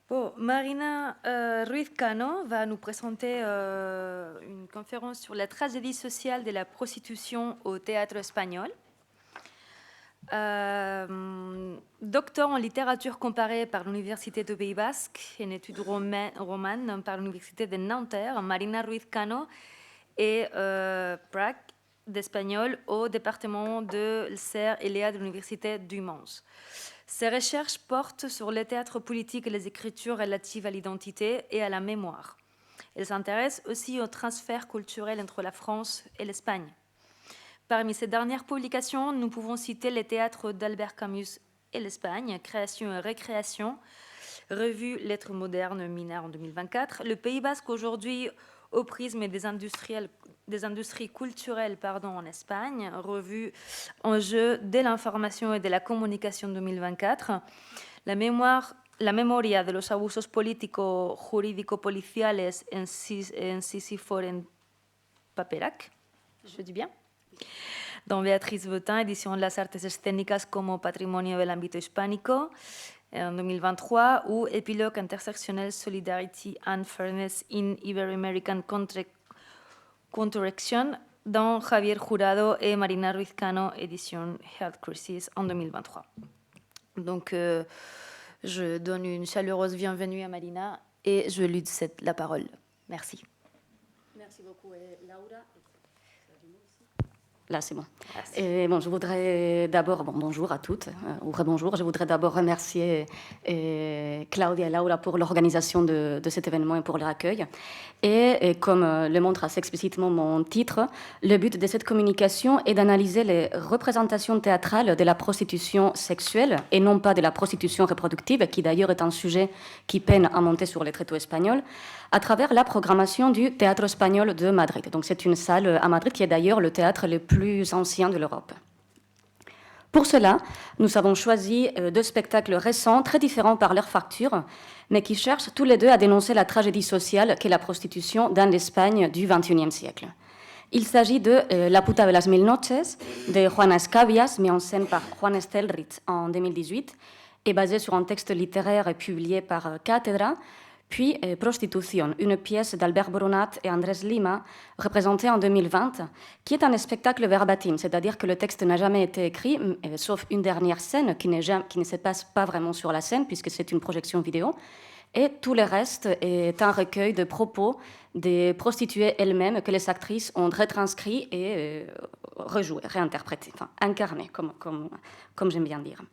Bon, Marina Ruiz Cano va nous présenter une conférence sur la tragédie sociale de la prostitution au théâtre espagnol. Docteur en littérature comparée par l'Université du Pays Basque, en études romanes par l'Université de Nanterre, Marina Ruiz Cano est prac d'espagnol au département de l'Cer et Léa de l'Université du Mans. Ses recherches portent sur le théâtre politique et les écritures relatives à l'identité et à la mémoire. Elle s'intéresse aussi au transfert culturel entre la France et l'Espagne. Parmi ces dernières publications, nous pouvons citer les théâtres d'Albert Camus et l'Espagne, Création et Récréation, revue Lettres modernes Minard en 2024, Le Pays Basque aujourd'hui au prisme des industries culturelles en Espagne, revue Enjeux de l'information et de la communication 2024, La memoria de los abusos político-jurídico-policiales en Sísifo en Paperac, je dis bien, dans Béatrice Vetin, édition de las Artes Escénicas como Patrimonio del Ámbito Hispánico, en 2023, ou Épilogue intersectionnel Solidarity and Fairness in Ibero-American Counteraction, dans Javier Jurado et Marina Ruiz Cano, édition Health Crisis, en 2023. Donc, je donne une chaleureuse bienvenue à Marina et je lui cède la parole. Merci. Merci beaucoup, Laura. Là, c'est bon. Et bon, je voudrais d'abord, bonjour à toutes, ou rebonjour. Je voudrais d'abord remercier Claudia et Laura pour l'organisation de cet événement et pour leur accueil. Et comme le montre assez explicitement mon titre, le but de cette communication est d'analyser les représentations théâtrales de la prostitution sexuelle et non pas de la prostitution reproductive, qui d'ailleurs est un sujet qui peine à monter sur les tréteaux espagnols, à travers la programmation du Théâtre espagnol de Madrid. Donc c'est une salle à Madrid qui est d'ailleurs le théâtre le plus ancien de l'Europe. Pour cela, nous avons choisi deux spectacles récents, très différents par leur facture, mais qui cherchent tous les deux à dénoncer la tragédie sociale qu'est la prostitution dans l'Espagne du XXIe siècle. Il s'agit de La puta de las mil noches, de Juana Escabias, mis en scène par Juan Estelrit en 2018, et basé sur un texte littéraire publié par Cátedra, puis Prostitution, une pièce d'Albert Brunat et Andrés Lima, représentée en 2020, qui est un spectacle verbatim, c'est-à-dire que le texte n'a jamais été écrit, sauf une dernière scène qui ne se passe pas vraiment sur la scène, puisque c'est une projection vidéo, et tout le reste est un recueil de propos des prostituées elles-mêmes que les actrices ont retranscrit et rejoué, réinterprété, enfin incarné, comme j'aime bien dire.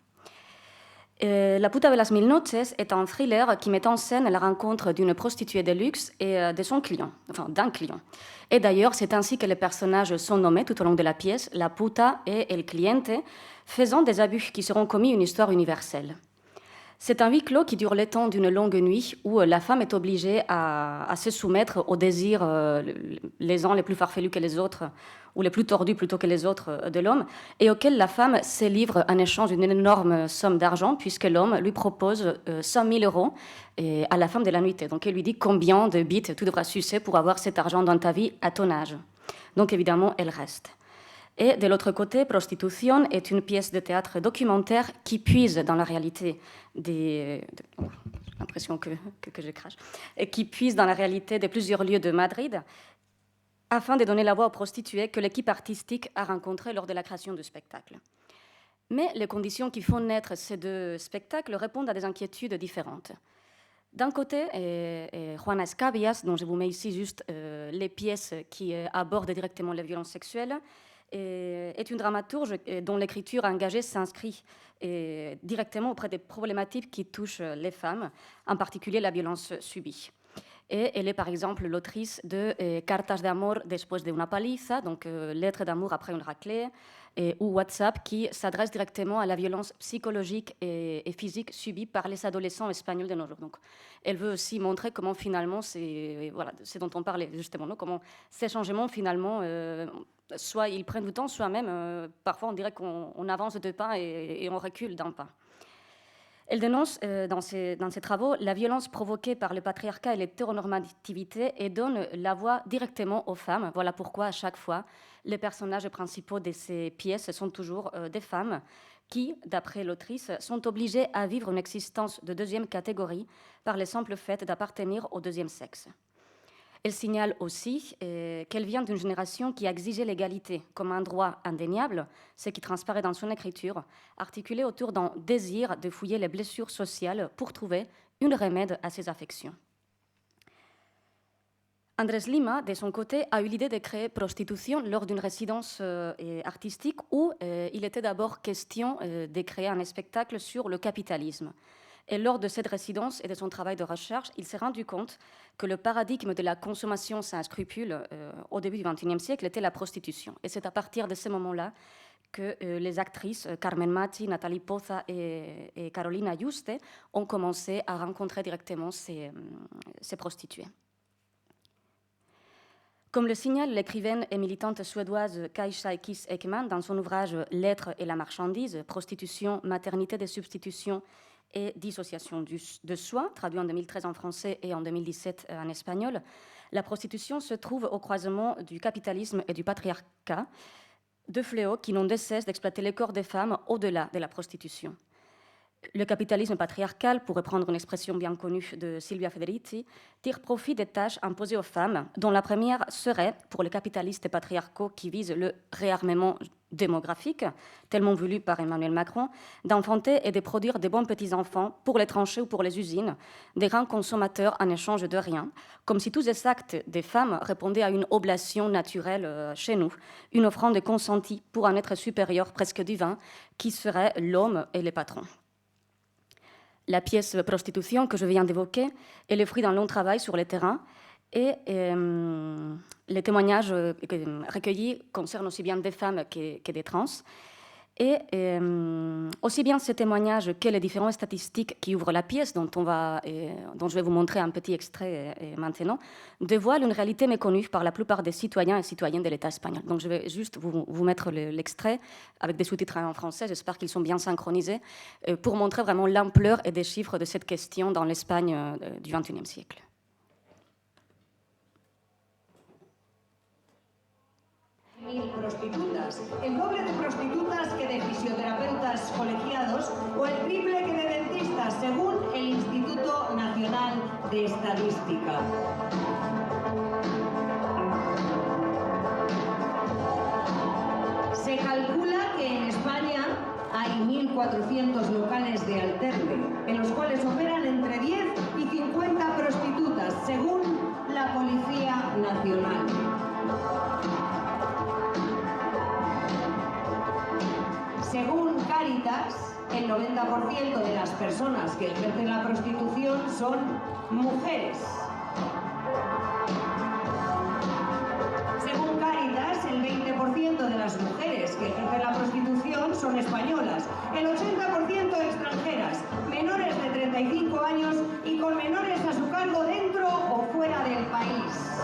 La puta de las mil noches est un thriller qui met en scène la rencontre d'une prostituée de luxe et de son client, enfin d'un client. Et d'ailleurs, c'est ainsi que les personnages sont nommés tout au long de la pièce, la puta et el cliente, faisant des abus qui seront commis une histoire universelle. C'est un huis clos qui dure le temps d'une longue nuit où la femme est obligée à se soumettre aux désirs, les uns les plus farfelus que les autres, ou les plus tordus plutôt que les autres de l'homme, et auquel la femme se livre en échange d'une énorme somme d'argent, puisque l'homme lui propose 100 000 euros à la fin de la nuitée. Donc il lui dit combien de bites tu devras sucer pour avoir cet argent dans ta vie à ton âge. Donc évidemment, elle reste. Et de l'autre côté, Prostitution est une pièce de théâtre documentaire qui puise dans la réalité j'ai l'impression que je crache, et qui puise dans la réalité de plusieurs lieux de Madrid, afin de donner la voix aux prostituées que l'équipe artistique a rencontrées lors de la création du spectacle. Mais les conditions qui font naître ces deux spectacles répondent à des inquiétudes différentes. D'un côté, Juana Escabias, dont je vous mets ici juste les pièces qui abordent directement les violences sexuelles, est une dramaturge dont l'écriture engagée s'inscrit directement auprès des problématiques qui touchent les femmes, en particulier la violence subie. Et elle est par exemple l'autrice de Cartas de amor después de una paliza, donc Lettres d'amour après une raclée, ou WhatsApp, qui s'adresse directement à la violence psychologique et physique subie par les adolescents espagnols de nos jours. Donc, elle veut aussi montrer comment finalement, c'est dont on parlait justement, non, comment ces changements finalement, soit ils prennent du temps, soit même, parfois on dirait qu'on avance de 2 pas et on recule d'un pas. Elle dénonce dans ses travaux la violence provoquée par le patriarcat et l'hétéronormativité et donne la voix directement aux femmes. Voilà pourquoi, à chaque fois, les personnages principaux de ces pièces sont toujours des femmes qui, d'après l'autrice, sont obligées à vivre une existence de deuxième catégorie par le simple fait d'appartenir au deuxième sexe. Elle signale aussi qu'elle vient d'une génération qui a exigé l'égalité comme un droit indéniable, ce qui transparaît dans son écriture, articulé autour d'un désir de fouiller les blessures sociales pour trouver une remède à ses affections. Andrés Lima, de son côté, a eu l'idée de créer Prostitution lors d'une résidence artistique où il était d'abord question de créer un spectacle sur le capitalisme. Et lors de cette résidence et de son travail de recherche, il s'est rendu compte que le paradigme de la consommation sans scrupules au début du XXIe siècle était la prostitution. Et c'est à partir de ce moment-là que les actrices Carmen Machi, Nathalie Poza et Carolina Juste ont commencé à rencontrer directement ces prostituées. Comme le signale l'écrivaine et militante suédoise Kajsa Ekis-Ekman dans son ouvrage L'être et la marchandise, prostitution, maternité de substitution et dissociation de soi, traduit en 2013 en français et en 2017 en espagnol, la prostitution se trouve au croisement du capitalisme et du patriarcat, deux fléaux qui n'ont de cesse d'exploiter les corps des femmes au-delà de la prostitution. Le capitalisme patriarcal, pour reprendre une expression bien connue de Silvia Federici, tire profit des tâches imposées aux femmes, dont la première serait, pour les capitalistes patriarcaux qui visent le réarmement démographique, tellement voulu par Emmanuel Macron, d'enfanter et de produire des bons petits-enfants pour les tranchées ou pour les usines, des grands consommateurs en échange de rien, comme si tous ces actes des femmes répondaient à une oblation naturelle chez nous, une offrande consentie pour un être supérieur presque divin, qui serait l'homme et les patrons. La pièce Prostitution que je viens d'évoquer est le fruit d'un long travail sur le terrain et les témoignages recueillis concernent aussi bien des femmes que des trans. Et aussi bien ces témoignages que les différentes statistiques qui ouvrent la pièce, dont je vais vous montrer un petit extrait maintenant, dévoilent une réalité méconnue par la plupart des citoyens et citoyennes de l'État espagnol. Donc je vais juste vous mettre l'extrait avec des sous-titres en français, j'espère qu'ils sont bien synchronisés, pour montrer vraiment l'ampleur et des chiffres de cette question dans l'Espagne du XXIe siècle. Prostitutas, el doble de prostitutas que de fisioterapeutas colegiados o el triple que de dentistas, según el Instituto Nacional de Estadística. Se calcula que en España hay 1.400 locales de alterne, en los cuales operan entre 10 y 50 prostitutas, según la Policía Nacional. Según Cáritas, el 90% de las personas que ejercen la prostitución son mujeres. Según Cáritas, el 20% de las mujeres que ejercen la prostitución son españolas, el 80% extranjeras, menores de 35 años y con menores a su cargo dentro o fuera del país.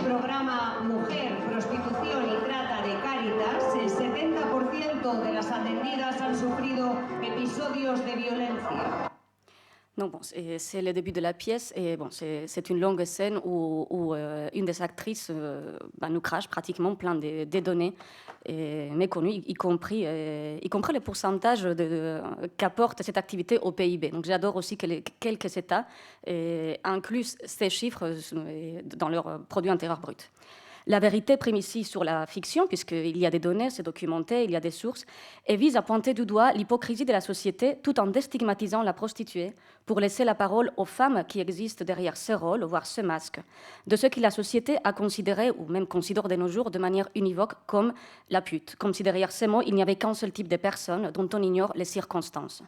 Programa Mujer, Prostitución y Trata de Cáritas, el 70% de las atendidas han sufrido episodios de violencia. Donc bon, c'est le début de la pièce et bon, c'est une longue scène où une des actrices nous crache pratiquement plein de données méconnues, y compris le pourcentage qu'apporte cette activité au PIB. Donc j'adore aussi que quelques États incluent ces chiffres dans leur produit intérieur brut. La vérité prime ici sur la fiction, puisqu'il y a des données, c'est documenté, il y a des sources, et vise à pointer du doigt l'hypocrisie de la société tout en déstigmatisant la prostituée pour laisser la parole aux femmes qui existent derrière ce rôle, voire ce masque, de ce que la société a considéré, ou même considère de nos jours de manière univoque, comme la pute, comme si derrière ces mots, il n'y avait qu'un seul type de personne dont on ignore les circonstances.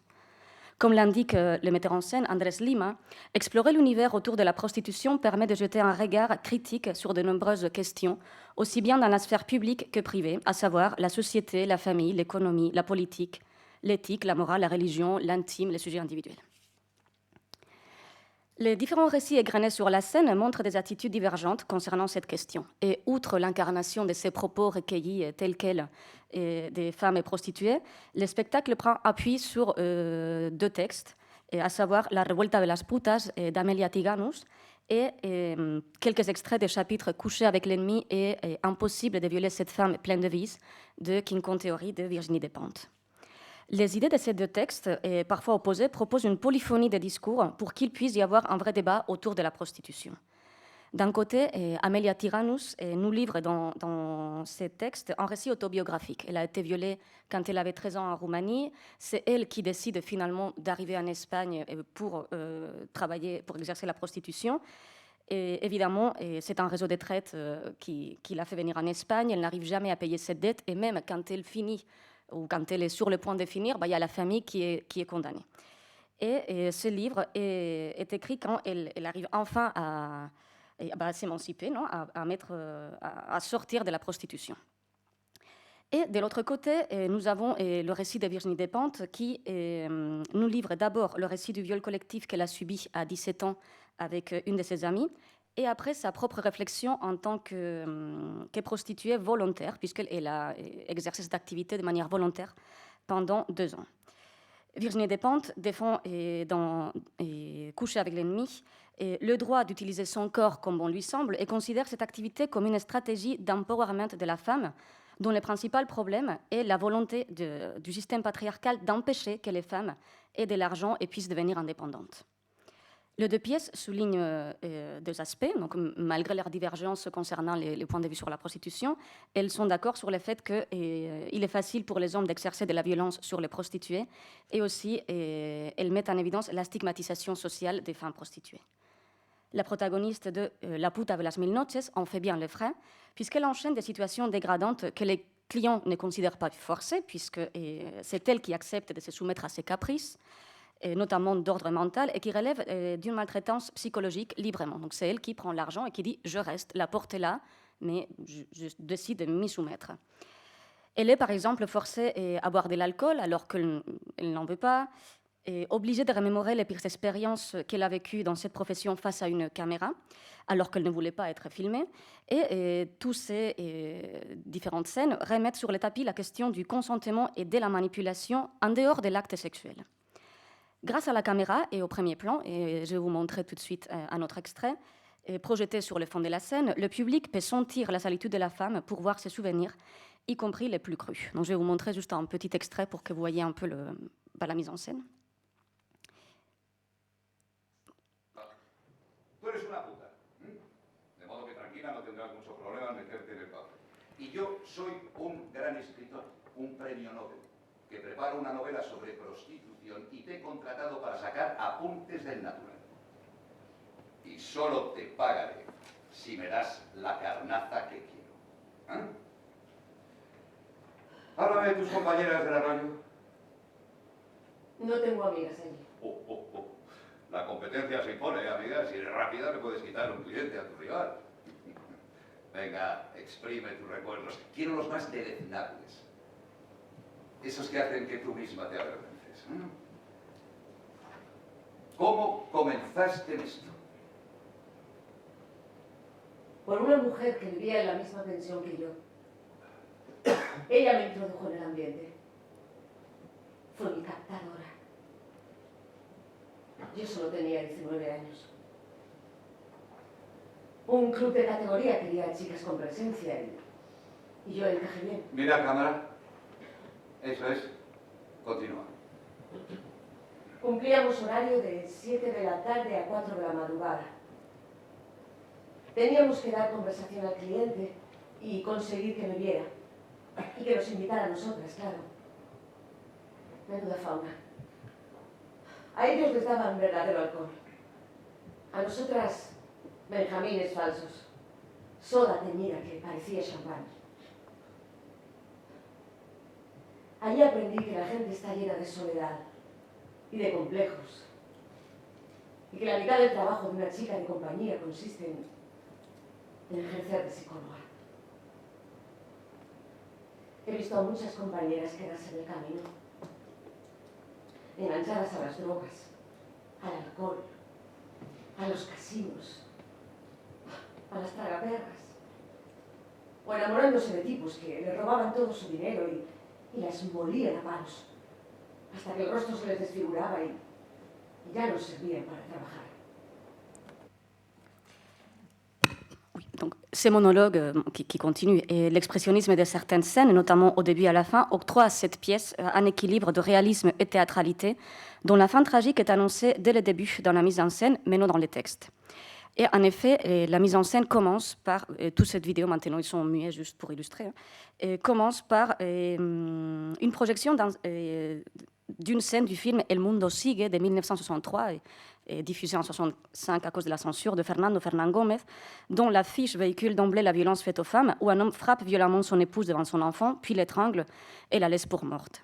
Comme l'indique le metteur en scène Andrés Lima, explorer l'univers autour de la prostitution permet de jeter un regard critique sur de nombreuses questions, aussi bien dans la sphère publique que privée, à savoir la société, la famille, l'économie, la politique, l'éthique, la morale, la religion, l'intime, les sujets individuels. Les différents récits égrenés sur la scène montrent des attitudes divergentes concernant cette question. Et outre l'incarnation de ces propos recueillis tels quels des femmes et prostituées, le spectacle prend appui sur deux textes, à savoir La Revuelta de las Putas d'Amelia Tiganus et quelques extraits des chapitres Coucher avec l'ennemi et Impossible de violer cette femme pleine de vices de King Kong Theory de Virginie Despentes. Les idées de ces deux textes, parfois opposés, proposent une polyphonie de discours pour qu'il puisse y avoir un vrai débat autour de la prostitution. D'un côté, Amelia Tyrannus nous livre dans ses textes un récit autobiographique. Elle a été violée quand elle avait 13 ans en Roumanie. C'est elle qui décide finalement d'arriver en Espagne pour travailler, pour exercer la prostitution. Et évidemment, c'est un réseau de traite qui l'a fait venir en Espagne. Elle n'arrive jamais à payer cette dette. Et même quand elle finit, ou quand elle est sur le point de finir, il y a la famille qui est condamnée. Et ce livre est écrit quand elle arrive enfin à s'émanciper, non, à sortir de la prostitution. Et de l'autre côté, nous avons le récit de Virginie Despentes qui nous livre d'abord le récit du viol collectif qu'elle a subi à 17 ans avec une de ses amies, et après sa propre réflexion en tant que prostituée volontaire, puisqu'elle a exercé cette activité de manière volontaire pendant 2 ans. Virginie Despentes défend dans Coucher avec l'ennemi le droit d'utiliser son corps comme bon lui semble et considère cette activité comme une stratégie d'empowerment de la femme dont le principal problème est la volonté du système patriarcal d'empêcher que les femmes aient de l'argent et puissent devenir indépendantes. Les deux pièces soulignent deux aspects, donc malgré leurs divergences concernant les points de vue sur la prostitution, elles sont d'accord sur le fait qu'il est facile pour les hommes d'exercer de la violence sur les prostituées, et aussi elles mettent en évidence la stigmatisation sociale des femmes prostituées. La protagoniste de La puta de las mil noches en fait bien les frais, puisqu'elle enchaîne des situations dégradantes que les clients ne considèrent pas forcées, puisque c'est elle qui accepte de se soumettre à ses caprices, notamment d'ordre mental, et qui relève d'une maltraitance psychologique librement. Donc c'est elle qui prend l'argent et qui dit « je reste, la porte est là, mais je décide de m'y soumettre ». Elle est par exemple forcée à boire de l'alcool alors qu'elle n'en veut pas, et obligée de remémorer les pires expériences qu'elle a vécues dans cette profession face à une caméra, alors qu'elle ne voulait pas être filmée. Et toutes ces différentes scènes remettent sur le tapis la question du consentement et de la manipulation en dehors de l'acte sexuel. Grâce à la caméra et au premier plan, et je vais vous montrer tout de suite un autre extrait, projeté sur le fond de la scène, le public peut sentir la solitude de la femme pour voir ses souvenirs, y compris les plus crus. Donc je vais vous montrer juste un petit extrait pour que vous voyez un peu la mise en scène. Tú eres una puta, de modo que tranquila no tendrás mucho problema en meterte en el papel. Y yo soy un gran escritor, un premio Nobel, que preparo una novela sobre prostitución y te he contratado para sacar apuntes del natural. Y solo te pagaré si me das la carnaza que quiero. ¿Eh? Háblame de tus compañeras del arroyo. No tengo amigas allí. La competencia se impone, amiga. Si eres rápida, le puedes quitar un cliente a tu rival. Venga, exprime tus recuerdos. Quiero los más deleznables. Esos que hacen que tú misma te avergüences. ¿Cómo comenzaste en esto? Por una mujer que vivía en la misma pensión que yo. Ella me introdujo en el ambiente. Fue mi captadora. Yo solo tenía 19 años. Un club de categoría quería chicas con presencia y yo encajé bien. Mira, cámara. Eso es. Continúa. Cumplíamos horario de 7 de la tarde a 4 de la madrugada. Teníamos que dar conversación al cliente y conseguir que me viera. Y que nos invitara a nosotras, claro. Menuda fauna. A ellos les daban verdadero alcohol. A nosotras, benjamines falsos. Soda teñida que parecía champán. Allí aprendí que la gente está llena de soledad y de complejos. Y que la mitad del trabajo de una chica de compañía consiste en ejercer de psicóloga. He visto a muchas compañeras quedarse en el camino, enganchadas a las drogas, al alcohol, a los casinos, a las tragaperras, o enamorándose de tipos que le robaban todo su dinero y las molían a palos, hasta que el rostro se les desfiguraba y ya no servían para trabajar. ces monologues qui continuent et l'expressionnisme de certaines scènes, notamment au début et à la fin, octroient à cette pièce un équilibre de réalisme et théâtralité dont la fin tragique est annoncée dès le début dans la mise en scène, mais non dans les textes. Et en effet, la mise en scène commence par, toute cette vidéo maintenant, ils sont muets juste pour illustrer, commence par une projection d'une scène du film El Mundo Sigue de 1963, diffusée en 1965 à cause de la censure de Fernando Fernán Gómez, dont l'affiche véhicule d'emblée la violence faite aux femmes, où un homme frappe violemment son épouse devant son enfant, puis l'étrangle et la laisse pour morte.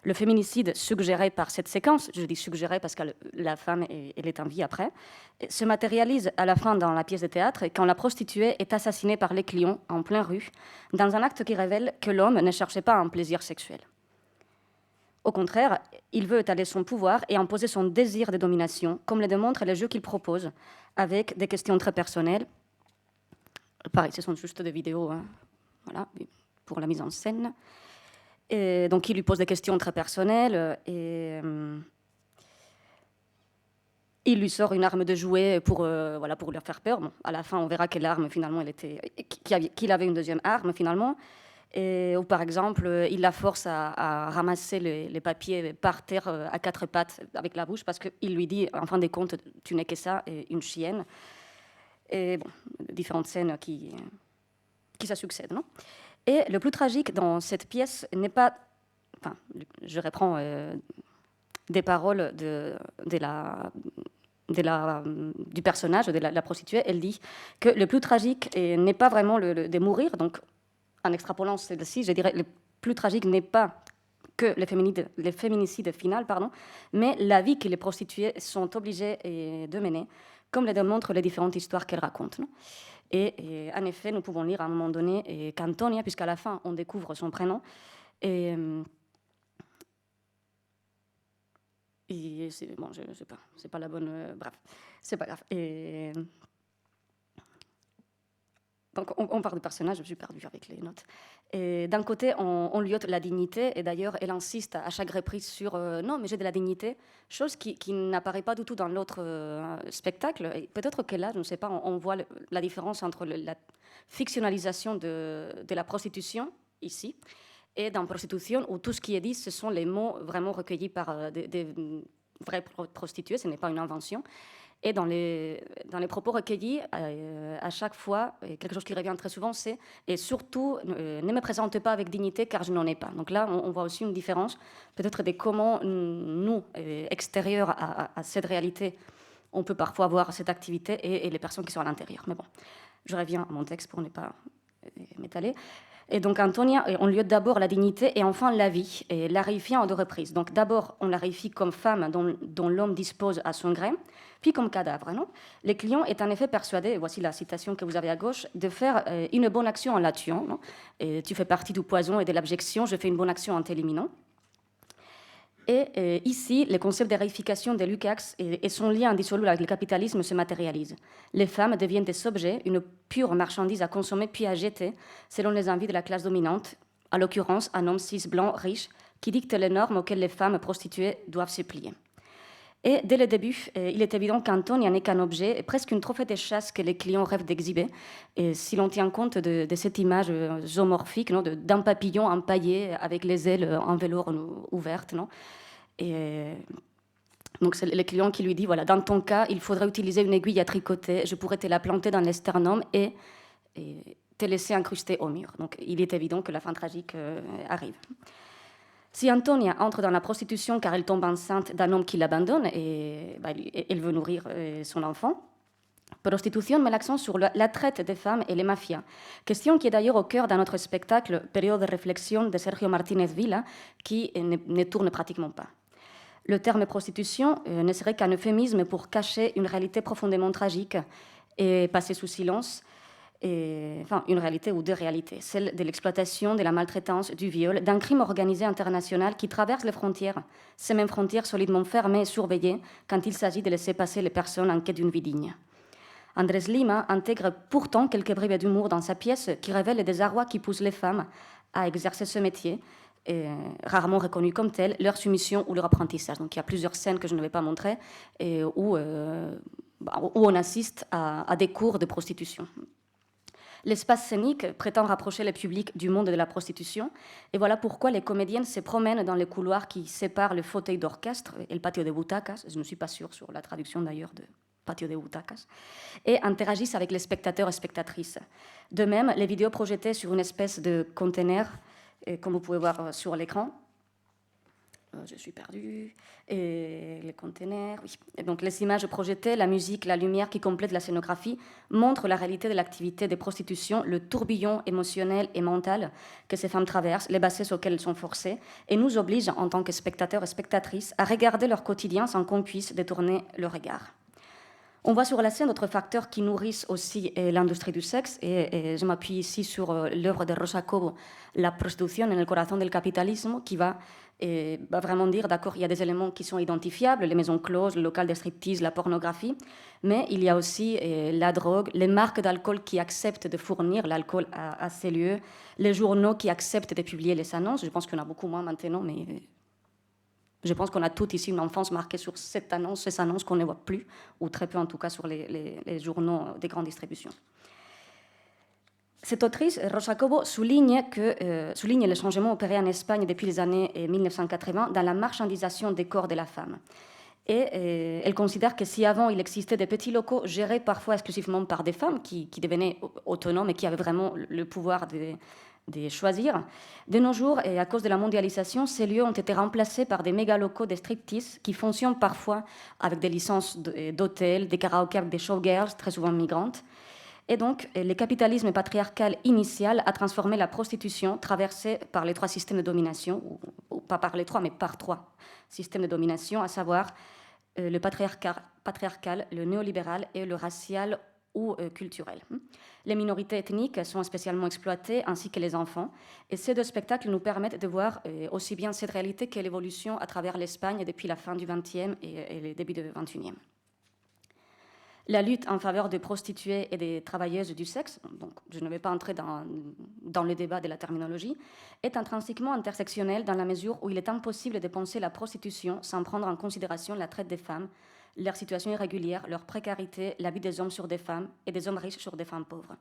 Le féminicide suggéré par cette séquence, je dis suggéré parce que la femme elle est en vie après, se matérialise à la fin dans la pièce de théâtre quand la prostituée est assassinée par les clients en pleine rue, dans un acte qui révèle que l'homme ne cherchait pas un plaisir sexuel. Au contraire, il veut étaler son pouvoir et imposer son désir de domination, comme le démontre les jeux qu'il propose, avec des questions très personnelles. Pareil, ce sont juste des vidéos, hein, voilà, pour la mise en scène. Et donc, il lui pose des questions très personnelles et il lui sort une arme de jouet pour leur faire peur. Bon, à la fin, on verra quelle arme, finalement, qu'il avait une deuxième arme, finalement. Ou par exemple, il la force à ramasser les papiers par terre à quatre pattes avec la bouche parce qu'il lui dit, en fin de compte, tu n'es que ça, et une chienne. Et bon, différentes scènes qui se succèdent, non ? Et le plus tragique dans cette pièce n'est pas... Enfin, je reprends des paroles du personnage, de la prostituée. Elle dit que le plus tragique n'est pas vraiment de mourir. Donc, en extrapolant celle-ci, je dirais le plus tragique n'est pas que les féminicides final, mais la vie que les prostituées sont obligées de mener, comme le démontrent les différentes histoires qu'elles racontent. Non ? Et en effet, nous pouvons lire à un moment donné qu'Antonia, puisqu'à la fin, on découvre son prénom, et bon, je ne sais pas, c'est pas la bonne... bref, c'est pas grave. Donc, on parle de personnage, je me suis perdue avec les notes. D'un côté, on lui ôte la dignité, et d'ailleurs, elle insiste à chaque reprise sur non, mais j'ai de la dignité, chose qui n'apparaît pas du tout dans l'autre spectacle. Et peut-être que là, je ne sais pas, on voit la différence entre la fictionnalisation de la prostitution, ici, et dans prostitution, où tout ce qui est dit, ce sont les mots vraiment recueillis par des vraies prostituées, ce n'est pas une invention. Et dans les propos recueillis, à chaque fois, quelque chose qui revient très souvent, c'est « et surtout, ne me présente pas avec dignité car je n'en ai pas ». Donc là, on voit aussi une différence, peut-être de comment nous, extérieurs à cette réalité, on peut parfois voir cette activité et les personnes qui sont à l'intérieur. Mais bon, je reviens à mon texte pour ne pas m'étaler. Et donc, Antonia, on lui ôte d'abord la dignité et enfin la vie, et la réifiant en deux reprises. Donc, d'abord, on la réifie comme femme dont l'homme dispose à son gré, puis comme cadavre. Non ? Les clients est en effet persuadés, voici la citation que vous avez à gauche, de faire une bonne action en la tuant. Non ? Et tu fais partie du poison et de l'abjection, je fais une bonne action en t'éliminant. Et ici, le concept de réification de Lukács et son lien indissoluble avec le capitalisme se matérialise. Les femmes deviennent des objets, une pure marchandise à consommer puis à jeter, selon les envies de la classe dominante, à l'occurrence un homme cis blanc riche qui dicte les normes auxquelles les femmes prostituées doivent se plier. Et dès le début, il est évident qu'Antonia n'est qu'un objet, presque une trophée de chasse que les clients rêvent d'exhiber. Et si l'on tient compte de cette image zoomorphique, d'un papillon empaillé avec les ailes en velours ouvertes, non ? Et donc c'est le client qui lui dit, voilà, dans ton cas, il faudrait utiliser une aiguille à tricoter, je pourrais te la planter dans l'esternum et te laisser incruster au mur. Donc il est évident que la fin tragique arrive. Si Antonia entre dans la prostitution car elle tombe enceinte d'un homme qui l'abandonne et elle veut nourrir son enfant, Prostitution met l'accent sur la traite des femmes et les mafias, question qui est d'ailleurs au cœur d'un autre spectacle, Période de réflexion de Sergio Martínez Vila, qui ne tourne pratiquement pas. Le terme prostitution ne serait qu'un euphémisme pour cacher une réalité profondément tragique et passer sous silence, une réalité ou deux réalités, celle de l'exploitation, de la maltraitance, du viol, d'un crime organisé international qui traverse les frontières, ces mêmes frontières solidement fermées et surveillées quand il s'agit de laisser passer les personnes en quête d'une vie digne. Andrés Lima intègre pourtant quelques bribes d'humour dans sa pièce qui révèlent le désarroi qui pousse les femmes à exercer ce métier, rarement reconnu comme tel, leur soumission ou leur apprentissage. Donc il y a plusieurs scènes que je ne vais pas montrer où on assiste à des cours de prostitution. L'espace scénique prétend rapprocher le public du monde de la prostitution, et voilà pourquoi les comédiennes se promènent dans les couloirs qui séparent le fauteuil d'orchestre et le patio de butacas, je ne suis pas sûre sur la traduction d'ailleurs de patio de butacas, et interagissent avec les spectateurs et spectatrices. De même, les vidéos projetées sur une espèce de conteneur, comme vous pouvez voir sur l'écran, je suis perdue, et les conteneurs, oui. Et donc les images projetées, la musique, la lumière qui complète la scénographie montrent la réalité de l'activité de prostitution, le tourbillon émotionnel et mental que ces femmes traversent, les bassesses auxquelles elles sont forcées, et nous obligent en tant que spectateurs et spectatrices à regarder leur quotidien sans qu'on puisse détourner le regard. On voit sur la scène d'autres facteurs qui nourrissent aussi l'industrie du sexe, et je m'appuie ici sur l'œuvre de Rosa Cobo, La prostitution en el corazón del capitalismo, qui va vraiment dire, d'accord, il y a des éléments qui sont identifiables, les maisons closes, le local de striptease, la pornographie, mais il y a aussi la drogue, les marques d'alcool qui acceptent de fournir l'alcool à ces lieux, les journaux qui acceptent de publier les annonces, je pense qu'il y en a beaucoup moins maintenant, mais je pense qu'on a toutes ici une enfance marquée sur cette annonce, ces annonces qu'on ne voit plus, ou très peu en tout cas sur les journaux des grandes distributions. Cette autrice, Rosa Cobo, souligne les changements opérés en Espagne depuis les années 1980 dans la marchandisation des corps de la femme. Et elle considère que si avant il existait des petits locaux gérés parfois exclusivement par des femmes qui devenaient autonomes et qui avaient vraiment le pouvoir de choisir, de nos jours, et à cause de la mondialisation, ces lieux ont été remplacés par des méga-locaux de striptease qui fonctionnent parfois avec des licences d'hôtels, des karaokés avec des showgirls, très souvent migrantes. Et donc, le capitalisme patriarcal initial a transformé la prostitution traversée par les trois systèmes de domination, ou pas par les trois, mais par trois systèmes de domination, à savoir le patriarcal, le néolibéral et le racial ou culturel. Les minorités ethniques sont spécialement exploitées, ainsi que les enfants. Et ces deux spectacles nous permettent de voir aussi bien cette réalité que l'évolution à travers l'Espagne depuis la fin du XXe et le début du XXIe. La lutte en faveur des prostituées et des travailleuses du sexe, donc je ne vais pas entrer dans le débat de la terminologie, est intrinsèquement intersectionnelle dans la mesure où il est impossible de penser la prostitution sans prendre en considération la traite des femmes, leur situation irrégulière, leur précarité, la vie des hommes sur des femmes et des hommes riches sur des femmes pauvres.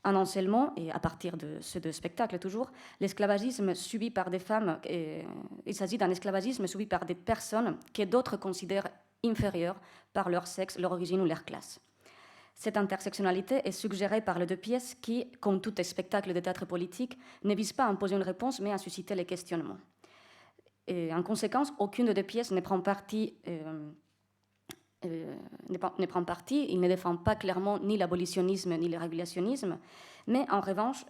Un enseignement, et à partir de ces deux spectacles toujours, l'esclavagisme subi par des femmes, il s'agit d'un esclavagisme subi par des personnes que d'autres considèrent inférieures par leur sexe, leur origine ou leur classe. Cette intersectionnalité est suggérée par les deux pièces qui, comme tout spectacle de théâtre politique, ne vise pas à imposer une réponse mais à susciter les questionnements. Et en conséquence, aucune des deux pièces ne prend parti. Il ne défend pas clairement ni l'abolitionnisme ni le régulationnisme, mais en revanche,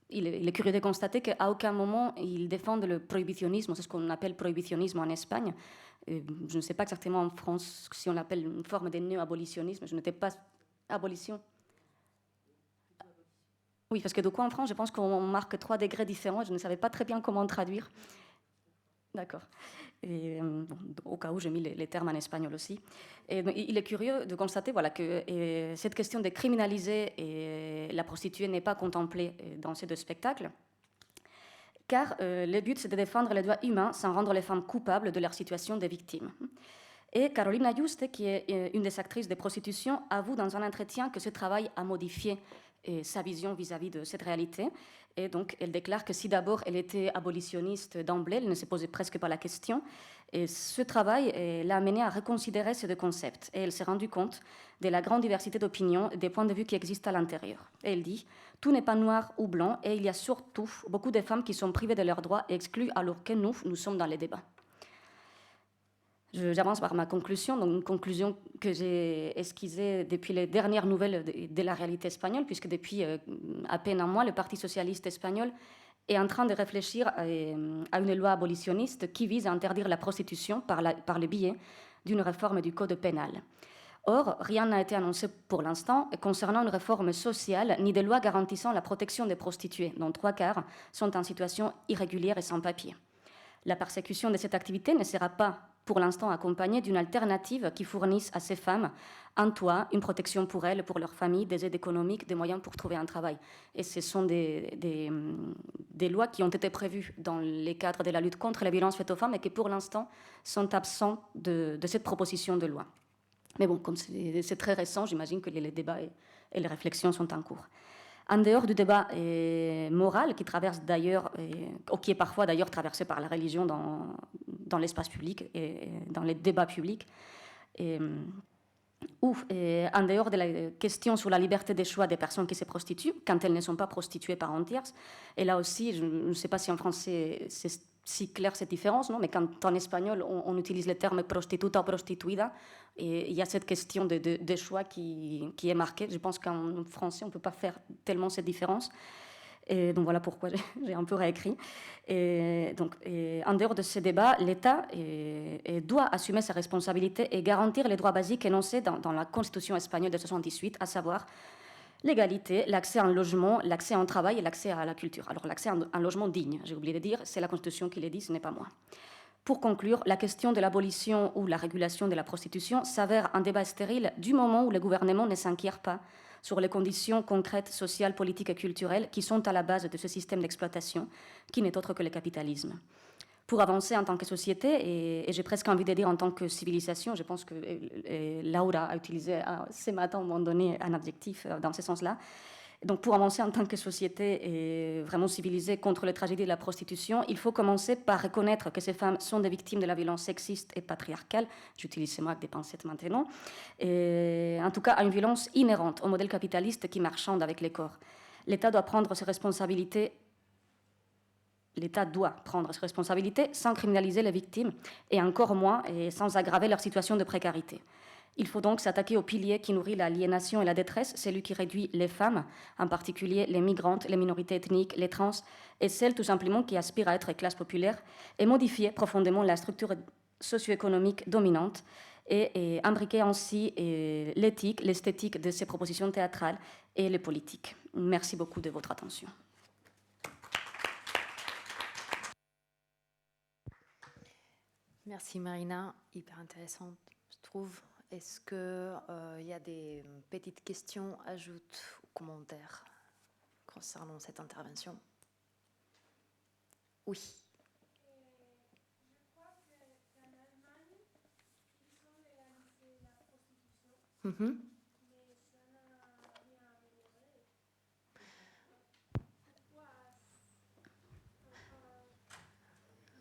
il est curieux de constater qu'à aucun moment ils défendent le prohibitionnisme, c'est ce qu'on appelle prohibitionnisme en Espagne. Je ne sais pas exactement en France si on l'appelle une forme de néo-abolitionnisme, je n'étais pas abolition. Oui, parce que du coup en France, je pense qu'on marque 3 degrés différents, je ne savais pas très bien comment traduire. D'accord. Et, bon, au cas où, j'ai mis les termes en espagnol aussi. Et, il est curieux de constater voilà, que cette question de criminaliser la prostituée n'est pas contemplée dans ces deux spectacles, car le but, c'est de défendre les droits humains sans rendre les femmes coupables de leur situation de victimes. Et Carolina Juste, qui est une des actrices de prostitution, avoue dans un entretien que ce travail a modifié sa vision vis-à-vis de cette réalité. Et donc, elle déclare que si d'abord elle était abolitionniste d'emblée, elle ne se posait presque pas la question. Et ce travail l'a amenée à reconsidérer ces deux concepts. Et elle s'est rendue compte de la grande diversité d'opinions et des points de vue qui existent à l'intérieur. Et elle dit « Tout n'est pas noir ou blanc, et il y a surtout beaucoup de femmes qui sont privées de leurs droits et exclues alors que nous sommes dans les débats. » J'avance par ma conclusion, donc une conclusion que j'ai esquissée depuis les dernières nouvelles de la réalité espagnole, puisque depuis à peine un mois, le Parti socialiste espagnol est en train de réfléchir à une loi abolitionniste qui vise à interdire la prostitution par le biais d'une réforme du code pénal. Or, rien n'a été annoncé pour l'instant concernant une réforme sociale ni des lois garantissant la protection des prostituées, dont 3/4 sont en situation irrégulière et sans papier. La persécution de cette activité ne sera pas pour l'instant accompagnée d'une alternative qui fournisse à ces femmes un toit, une protection pour elles, pour leur famille, des aides économiques, des moyens pour trouver un travail. Et ce sont des lois qui ont été prévues dans les cadres de la lutte contre la violence faite aux femmes et qui pour l'instant sont absents de cette proposition de loi. Mais bon, comme c'est très récent, j'imagine que le débat et les réflexions sont en cours. En dehors du débat moral qui traverse d'ailleurs, ou qui est parfois d'ailleurs traversé par la religion dans l'espace public et dans les débats publics, ou en dehors de la question sur la liberté des choix des personnes qui se prostituent, quand elles ne sont pas prostituées par entière, et là aussi, je ne sais pas si en français c'est si clair cette différence, non, mais quand en espagnol on utilise le terme prostituta ou prostituida, et il y a cette question de choix qui est marquée. Je pense qu'en français on ne peut pas faire tellement cette différence. Et donc voilà pourquoi j'ai un peu réécrit. Donc, en dehors de ce débat, l'État doit assumer sa responsabilité et garantir les droits basiques énoncés dans la Constitution espagnole de 1978, à savoir l'égalité, l'accès à un logement, l'accès à un travail et l'accès à la culture. Alors l'accès à un logement digne, j'ai oublié de dire, c'est la Constitution qui le dit, ce n'est pas moi. Pour conclure, la question de l'abolition ou la régulation de la prostitution s'avère un débat stérile du moment où le gouvernement ne s'inquiète pas sur les conditions concrètes, sociales, politiques et culturelles qui sont à la base de ce système d'exploitation, qui n'est autre que le capitalisme. Pour avancer en tant que société, et j'ai presque envie de dire en tant que civilisation, je pense que Laura a utilisé ce matin, à un moment donné, un adjectif dans ce sens-là. Donc pour avancer en tant que société et vraiment civilisée contre les tragédies de la prostitution, il faut commencer par reconnaître que ces femmes sont des victimes de la violence sexiste et patriarcale, j'utilise ces mots avec des pincettes maintenant, et en tout cas à une violence inhérente au modèle capitaliste qui marchande avec les corps. L'État doit prendre ses responsabilités sans criminaliser les victimes, et encore moins et sans aggraver leur situation de précarité. Il faut donc s'attaquer au pilier qui nourrit l'aliénation et la détresse, celui qui réduit les femmes, en particulier les migrantes, les minorités ethniques, les trans, et celles tout simplement qui aspirent à être classe populaire, et modifier profondément la structure socio-économique dominante, et imbriquer ainsi l'éthique, l'esthétique de ces propositions théâtrales et les politiques. Merci beaucoup de votre attention. Merci Marina, hyper intéressante, je trouve. Est-ce qu'il y a des petites questions, ajoutes ou commentaires concernant cette intervention? Oui. Je crois qu'en Allemagne, ils ont légalisé la prostitution, mais ça n'a rien amélioré. Pourquoi?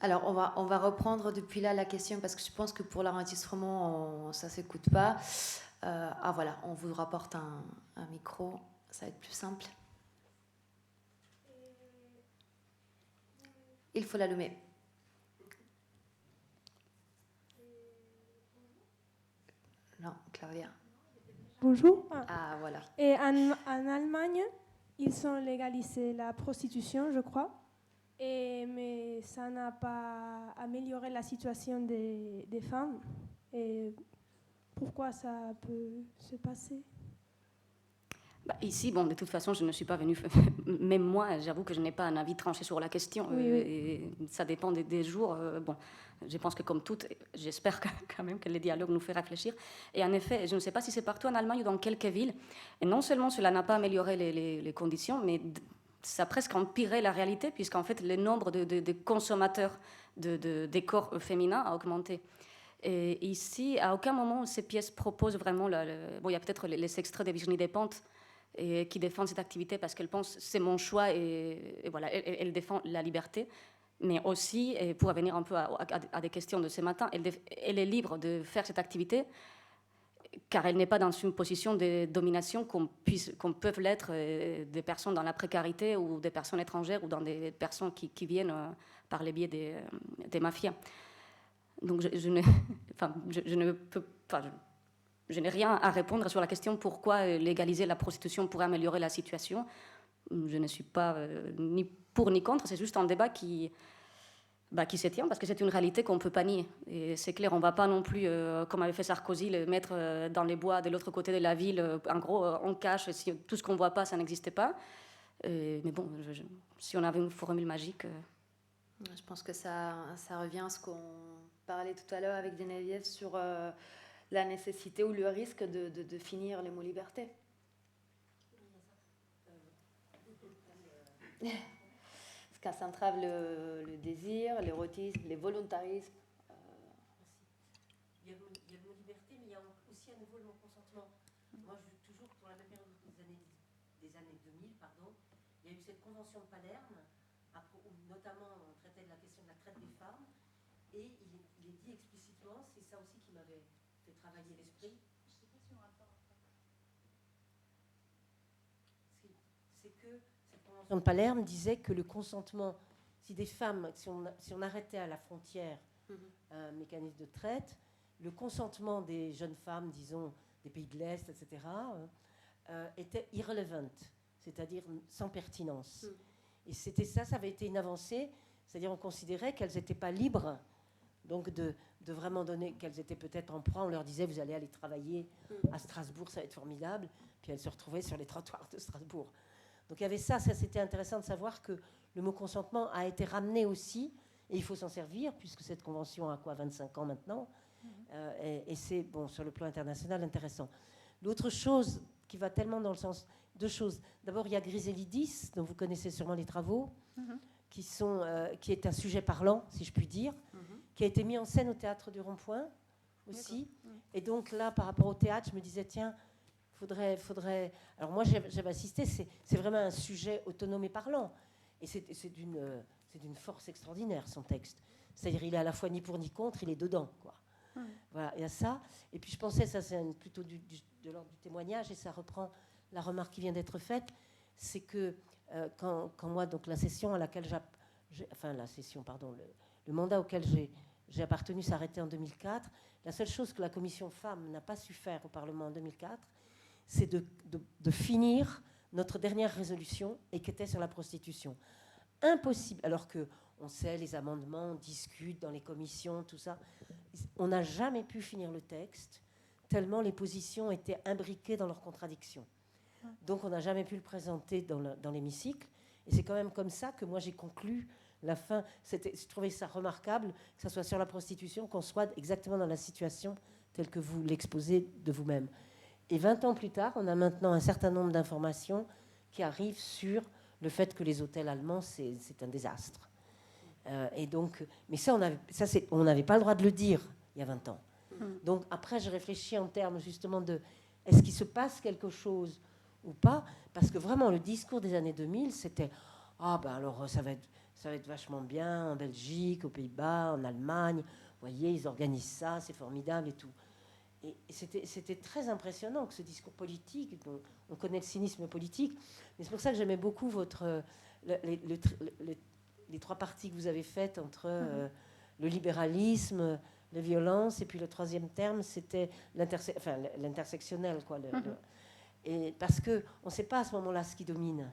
Alors, on va reprendre depuis là la question parce que je pense que pour l'enregistrement, ça ne s'écoute pas. Voilà, on vous rapporte un micro, ça va être plus simple. Il faut l'allumer. Non, Claudia. Bonjour. Ah, voilà. Et en Allemagne, ils ont légalisé la prostitution, je crois. Mais ça n'a pas amélioré la situation des femmes. Et pourquoi ça peut se passer? Ici, de toute façon, je ne suis pas venue... Même moi, j'avoue que je n'ai pas un avis tranché sur la question. Oui. Et ça dépend des jours. Je pense que comme toutes, j'espère quand même que le dialogue nous fait réfléchir. Et en effet, je ne sais pas si c'est partout en Allemagne ou dans quelques villes. Et non seulement cela n'a pas amélioré les conditions, mais ça a presque empiré la réalité, puisqu'en fait, le nombre de consommateurs de corps féminins a augmenté. Et ici, à aucun moment, ces pièces proposent vraiment... il y a peut-être les extraits de Virginie Despentes et qui défendent cette activité parce qu'elle pense c'est mon choix et voilà, elle défend la liberté. Mais aussi, et pour revenir un peu à des questions de ce matin, elle est libre de faire cette activité car elle n'est pas dans une position de domination qu'on peut l'être des personnes dans la précarité ou des personnes étrangères ou dans des personnes qui viennent par le biais des mafias. Donc je n'ai rien à répondre sur la question pourquoi légaliser la prostitution pourrait améliorer la situation. Je ne suis pas ni pour ni contre, c'est juste un débat qui se tient parce que c'est une réalité qu'on ne peut pas nier. Et c'est clair, on ne va pas non plus, comme avait fait Sarkozy, le mettre dans les bois de l'autre côté de la ville. En gros, on cache, si tout ce qu'on ne voit pas, ça n'existe pas. Mais bon, si on avait une formule magique... Je pense que ça revient à ce qu'on parlait tout à l'heure avec Geneviève sur la nécessité ou le risque de finir les mots liberté. Parce que ça entrave le désir, l'érotisme, les volontarismes. Il y a le mot liberté, mais il y a aussi à nouveau le mot consentement. Moi, toujours pour la même période des années des années 2000, pardon, il y a eu cette convention de Palerme, où notamment on traitait de la question de la traite des femmes, et il est dit explicitement, c'est ça aussi qui m'avait fait travailler l'esprit. Je ne sais pas si on rapport. C'est que cette convention de Palerme disait que le consentement, si des femmes, si on arrêtait à la frontière un mécanisme de traite, le consentement des jeunes femmes, disons, des pays de l'Est, etc., était irrelevant, c'est-à-dire sans pertinence. Et c'était ça avait été une avancée, c'est-à-dire on considérait qu'elles n'étaient pas libres, donc de vraiment donner, qu'elles étaient peut-être en proie, on leur disait, vous allez aller travailler à Strasbourg, ça va être formidable, puis elles se retrouvaient sur les trottoirs de Strasbourg. Donc il y avait ça c'était intéressant de savoir que le mot consentement a été ramené aussi, et il faut s'en servir, puisque cette convention a 25 ans maintenant, et c'est, bon, sur le plan international, intéressant. L'autre chose qui va tellement dans le sens... Deux choses. D'abord, il y a Griselidis, dont vous connaissez sûrement les travaux, qui est un sujet parlant, si je puis dire, qui a été mis en scène au Théâtre du Rond-Point aussi. Et donc là, par rapport au théâtre, je me disais, tiens, faudrait... Alors moi, j'avais assisté, c'est vraiment un sujet autonome et parlant. Et c'est d'une force extraordinaire, son texte. C'est-à-dire, il est à la fois ni pour ni contre, il est dedans, quoi. Voilà, il y a ça. Et puis je pensais, ça c'est plutôt de l'ordre du témoignage, et ça reprend la remarque qui vient d'être faite, c'est que quand moi, donc la session à laquelle le mandat auquel j'ai appartenu s'arrêtait en 2004, la seule chose que la commission femmes n'a pas su faire au Parlement en 2004, c'est de finir notre dernière résolution, et qui était sur la prostitution. Impossible, alors que on sait, les amendements, on discute dans les commissions, tout ça. On n'a jamais pu finir le texte, tellement les positions étaient imbriquées dans leurs contradictions. Donc on n'a jamais pu le présenter dans l'hémicycle. Et c'est quand même comme ça que moi j'ai conclu la fin. Je trouvais ça remarquable, que ça soit sur la prostitution, qu'on soit exactement dans la situation telle que vous l'exposez de vous-même. Et 20 ans plus tard, on a maintenant un certain nombre d'informations qui arrivent sur le fait que les hôtels allemands, c'est un désastre. Et donc, mais ça, on n'avait pas le droit de le dire il y a 20 ans. Donc après, je réfléchis en termes justement de est-ce qu'il se passe quelque chose ou pas, parce que vraiment le discours des années 2000, c'était alors ça va être vachement bien en Belgique, aux Pays-Bas, en Allemagne. Vous voyez, ils organisent ça, c'est formidable et tout. Et c'était très impressionnant que ce discours politique, on connaît le cynisme politique, mais c'est pour ça que j'aimais beaucoup les trois parties que vous avez faites entre le libéralisme, la violence, et puis le troisième terme, c'était l'intersectionnel, quoi. Et parce qu'on ne sait pas à ce moment-là ce qui domine.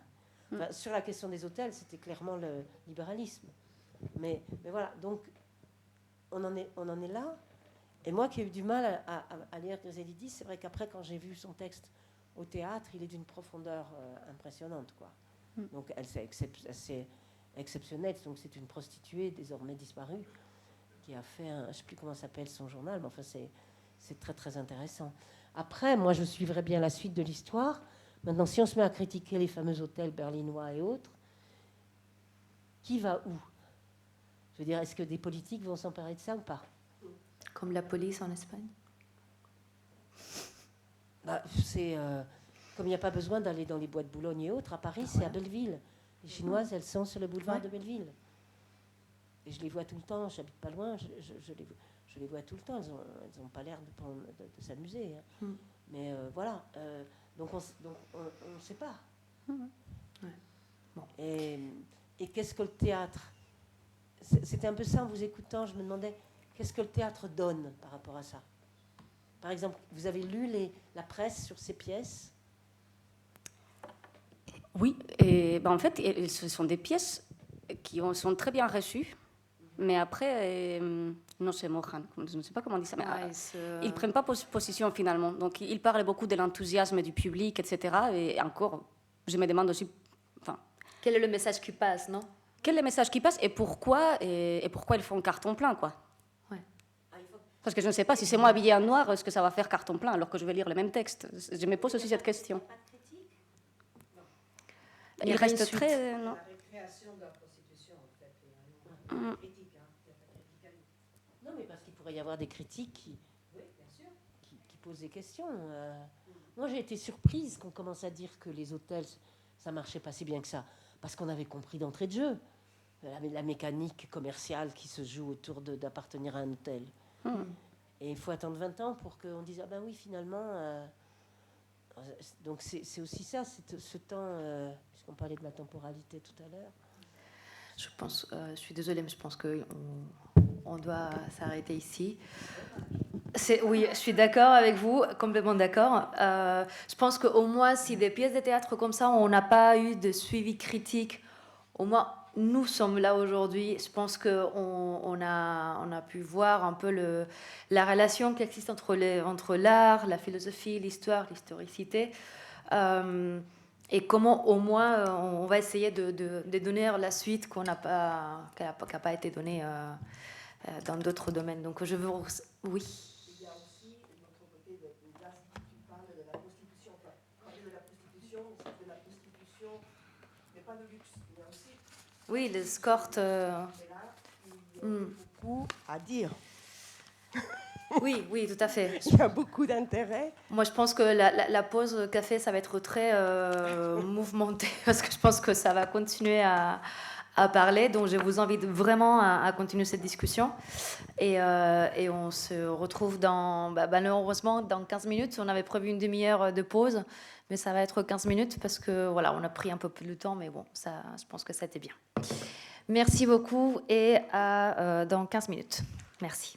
Enfin, sur la question des hôtels, c'était clairement le libéralisme. Mais voilà, donc on en est là. Et moi qui ai eu du mal à lire Griselidis, c'est vrai qu'après, quand j'ai vu son texte au théâtre, il est d'une profondeur impressionnante, quoi. Donc c'est assez exceptionnel. Donc c'est une prostituée désormais disparue qui a fait je ne sais plus comment s'appelle son journal, mais enfin c'est très très intéressant. Après, moi je suivrai bien la suite de l'histoire. Maintenant, si on se met à critiquer les fameux hôtels berlinois et autres, qui va où? Je veux dire, est-ce que des politiques vont s'emparer de ça ou pas? Comme la police en Espagne. Comme il n'y a pas besoin d'aller dans les bois de Boulogne et autres, à Paris, c'est à Belleville. Les Chinoises, elles sont sur le boulevard de Belleville. Et je les vois tout le temps, j'habite pas loin, je les vois tout le temps, elles n'ont pas l'air de s'amuser. Hein. Mais voilà, donc on ne sait pas. Ouais. Bon. Et qu'est-ce que le théâtre? C'était un peu ça, en vous écoutant, je me demandais, qu'est-ce que le théâtre donne par rapport à ça? Par exemple, vous avez lu la presse sur ces pièces? Oui, et en fait, ce sont des pièces qui sont très bien reçues, mais après, non se mojan, je ne sais pas comment on dit ça, mais ils ne prennent pas position finalement. Donc, ils parlent beaucoup de l'enthousiasme du public, etc. Et encore, je me demande aussi... Quel est le message qui passe, non? Quel est le message qui passe et pourquoi ils font carton plein, quoi? Parce que je ne sais pas, si c'est moi habillée en noir, est-ce que ça va faire carton plein alors que je vais lire le même texte? Je me pose aussi cette question. Il reste très... La récréation de la prostitution, en fait. Il y a critique, hein. Il y a pas de critique à nous. Non, mais parce qu'il pourrait y avoir des critiques oui, bien sûr. qui posent des questions. Moi, j'ai été surprise qu'on commence à dire que les hôtels, ça marchait pas si bien que ça. Parce qu'on avait compris d'entrée de jeu la mécanique commerciale qui se joue autour d'appartenir à un hôtel. Et il faut attendre 20 ans pour qu'on dise, ah ben oui, finalement... donc c'est aussi ça, ce temps, puisqu'on parlait de la temporalité tout à l'heure. Je pense, je suis désolée, mais je pense qu'on doit s'arrêter ici. Oui, je suis d'accord avec vous, complètement d'accord. Je pense qu'au moins, si des pièces de théâtre comme ça, on n'a pas eu de suivi critique, au moins nous sommes là aujourd'hui. Je pense qu'on a pu voir un peu la relation qui existe entre l'art, la philosophie, l'histoire, l'historicité. Et comment au moins on va essayer de donner la suite qui n'a pas été donnée dans d'autres domaines. Donc je veux... Oui. Il y a aussi notre côté là, tu parles de la prostitution. Parler de la prostitution, c'est de la prostitution, mais pas de luxe. Il y a aussi... Oui, l'escorte... Et là, il y a beaucoup à dire. Oui, tout à fait. Il y a beaucoup d'intérêt. Moi, je pense que la pause café, ça va être très mouvementé parce que je pense que ça va continuer à parler. Donc, je vous invite vraiment à continuer cette discussion. Et on se retrouve malheureusement, dans 15 minutes. On avait prévu une demi-heure de pause, mais ça va être 15 minutes parce que, voilà, on a pris un peu plus de temps. Mais bon, ça, je pense que c'était bien. Merci beaucoup et dans 15 minutes. Merci.